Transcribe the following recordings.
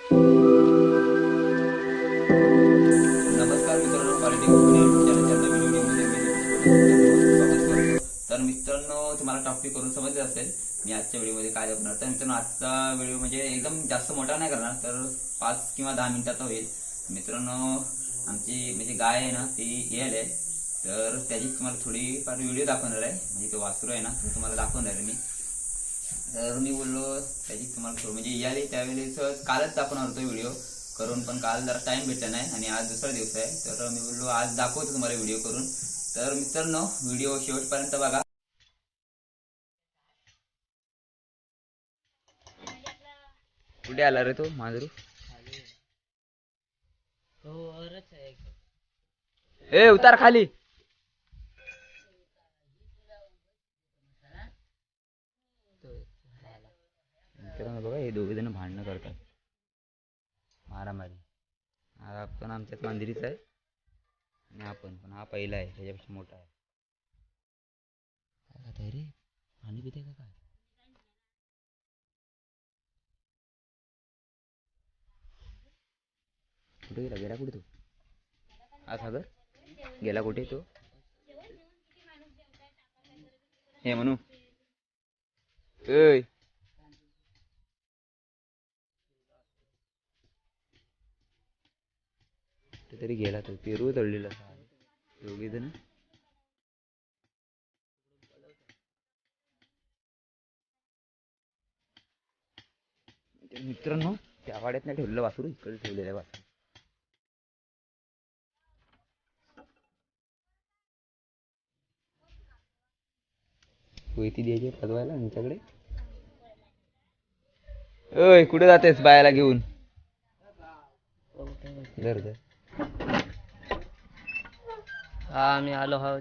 नमस्कार मित्रांनो, quality company चॅनलच्या नवीन व्हिडिओमध्ये स्वागत करतो. तर मित्रांनो, तुम्हाला टॉपिक करून समजले असेल मी आजच्या व्हिडिओमध्ये काय दाखवणार. तर मित्रांनो, आजचा व्हिडिओ म्हणजे एकदम जास्त मोठा नाही करणार, तर 5 किंवा 10 मिनिटाचा होईल. मित्रांनो, आमची म्हणजे गाय आहे ना, ती येईल आहे, तर त्याची तुम्हाला थोडीफार व्हिडिओ दाखवणार आहे. म्हणजे तो वासरू आहे ना, तो तुम्हाला दाखवणार आहे मी. तर मी बोललो त्याची तुम्हाला म्हणजे यायला त्यावेळेस कालच दाखवणार होतो व्हिडिओ करून, पण काल जरा टाइम भेटला नाही आणि आज दुसरा दिवस आहे, तर मी बोललो आज दाखवतो तुम्हाला व्हिडिओ करून. तर मित्रांनो, व्हिडिओ शेवटपर्यंत बघा. कुठे आला रे तो मांजरू? ए उतार खाली. मित्रांनो बघा, हे दोघे जण भांडणं करतात, मारामारी. हा पण आमच्यात मांजरीच आहे आणि आपण पण हा पहिला आहे, त्याच्यापेक्षा मोठा आहे. काय खात आहे रे? पाणी पिते का काय? कुठे गेला? गेला कुठे तो? हा सागर गेला कुठे तो? हे म्हणू ए तरी गेला तो. पेरू तळलेला दोघे जण. मित्रांनो, त्या वाड्यात नाही ठेवलेलं वासरू, इकडे ठेवलेलं वासरू. कोयती द्यायची पदवायला आमच्याकडे. ओय, कुठे जातेस बायाला घेऊन? घर घर हा मी आलो हा.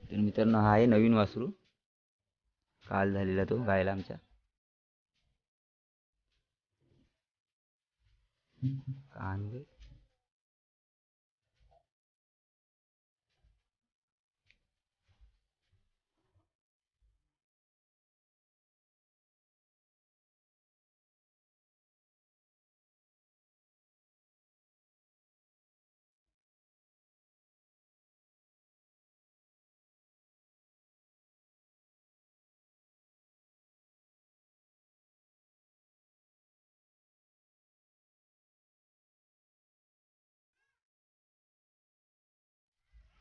तर मित्रांनो, हा आहे नवीन वासरू, काल झालेला तो गायला आमच्या. कान बे.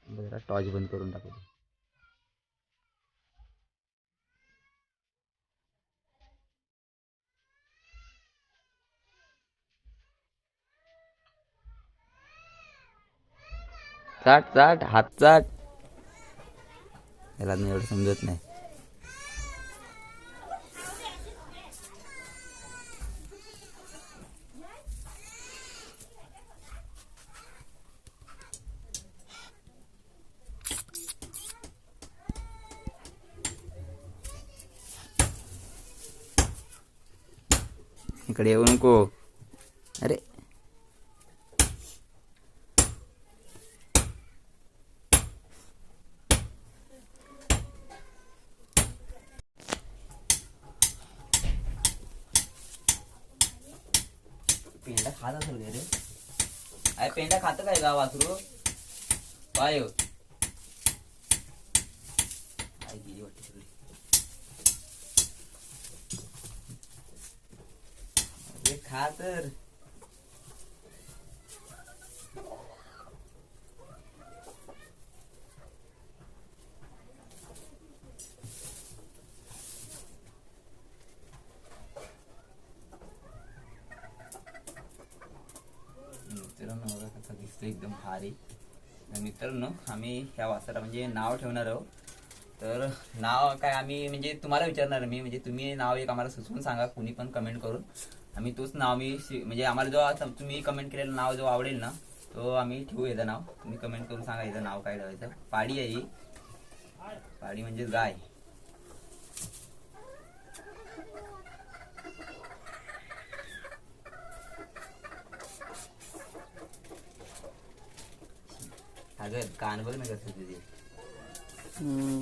जरा टॉर्च बंद करून टाकतो. चाट चाट हात चाट. याला एवढं समजत नाही. इकडे येऊ नको. अरे पेंडा खात असेल रे. अरे पेंडा खातं काय का वासरू? पाय गेली वाटते सगळी. अरे खा तर. मित्रांनो बघा कसा दिसतो, एकदम भारी. मित्रांनो, आम्ही ह्या वासरा म्हणजे नाव ठेवणार आहोत. तर नाव काय आम्ही म्हणजे तुम्हाला विचारणार मी, म्हणजे तुम्ही नाव एक आम्हाला सुचवून सांगा, कुणी पण कमेंट करून. आम्ही तोच नाव म्हणजे आम्हाला जो तुम्ही कमेंट केलेलं नाव जो आवडेल ना, तो आम्ही ठेवू. याचं नाव तुम्ही कमेंट करून सांगा, याचं नाव काय ठेवायचं. पाडी आहे ही. पाडी म्हणजे गाय. अगं कान बघ ना कसं तुझे. हम्म.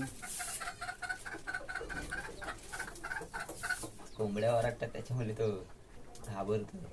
कोंबड्या ओरडतात त्याच्यामुळे तो घाबरतो.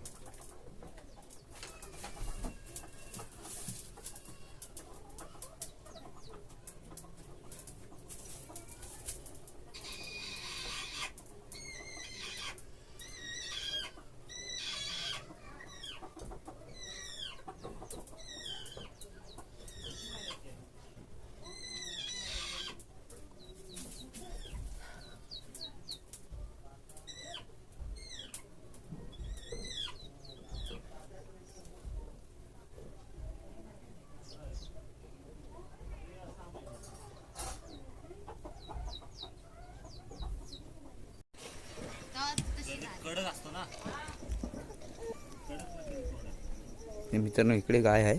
मित्रांनो इकडे गाय आहे.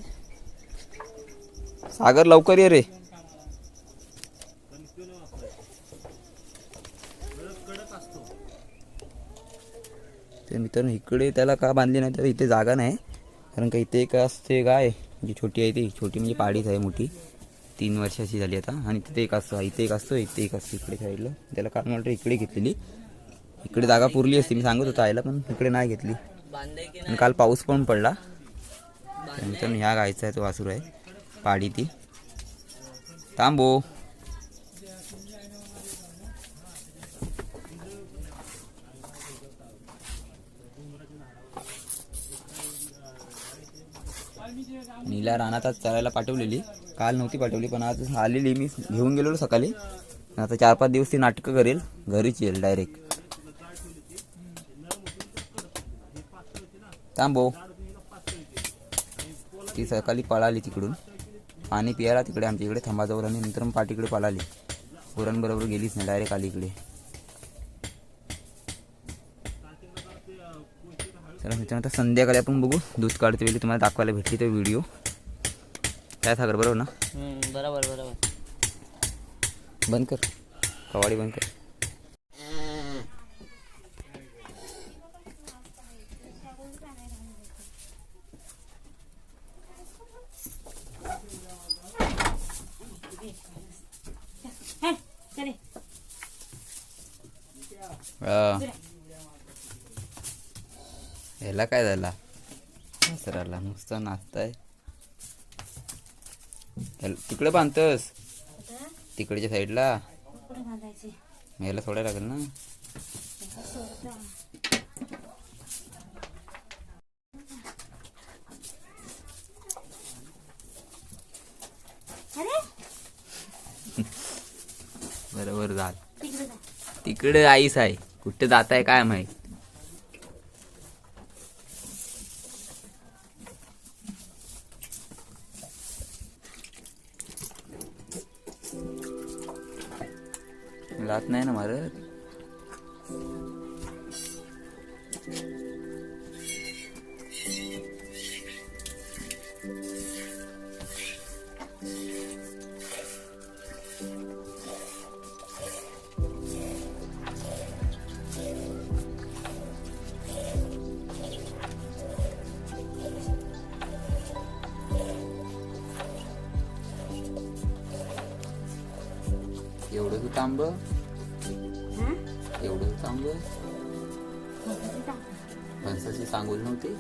सागर लवकर ये रे. ते मित्रांनो इकडे त्याला का बांधली नाही तर इथे जागा नाही, कारण का इथे एक असते गाय जी छोटी आहे, ती छोटी म्हणजे पाडीच आहे, मोठी 3 वर्षाची झाली आता. आणि तिथे एक असतो, इथे एक असतो, इथे एक असतो इकडे साईडला. त्याला कारण वाटतं इकडे घेतलेली, इकडे जागा पुरली असती, मी सांगत होतो आईला, पण इकडे नाही घेतली. आणि काल पाऊस पण पडला. मित्रांनो ह्या गायचा आहे तो वासरू आहे, पाडी ती. थांबो. नीला रानात आज चरायला पाठवलेली, काल नव्हती पाठवली पण आज आलेली. मी घेऊन गेलेलो सकाळी. आता 4-5 दिवस ती नाटकं करेल, घरीच येईल डायरेक्ट. थांबो. ती सकाळी पळाली तिकडून पाणी पियाला तिकडे आमच्या इकडे थांबाजवळ, आणि नंतर मग पाठीकडे पळाली. पोरांबरोबर गेलीच नाही, डायरेक्ट आली इकडे. चला मित्रांनो आता संध्याकाळी आपण बघू, दूध काढते वेळी तुम्हाला दाखवायला भेटली तो व्हिडिओ. काय सागर बरोबर ना? बरोबर बरोबर. बंद कर, कवाडी बंद कर. ह्याला काय झाला? सराला नुसतं नाचताय. तिकडे बांधतस, तिकडच्या साईडला याला सोडायला लागेल ना. बरोबर झाल. तिकडे आईस आहे, कुठे जात आहे काय माहित. लात नाही ना मारत. एवढं तू तांब, एवढं तांब. माणसाची सांगून नव्हती.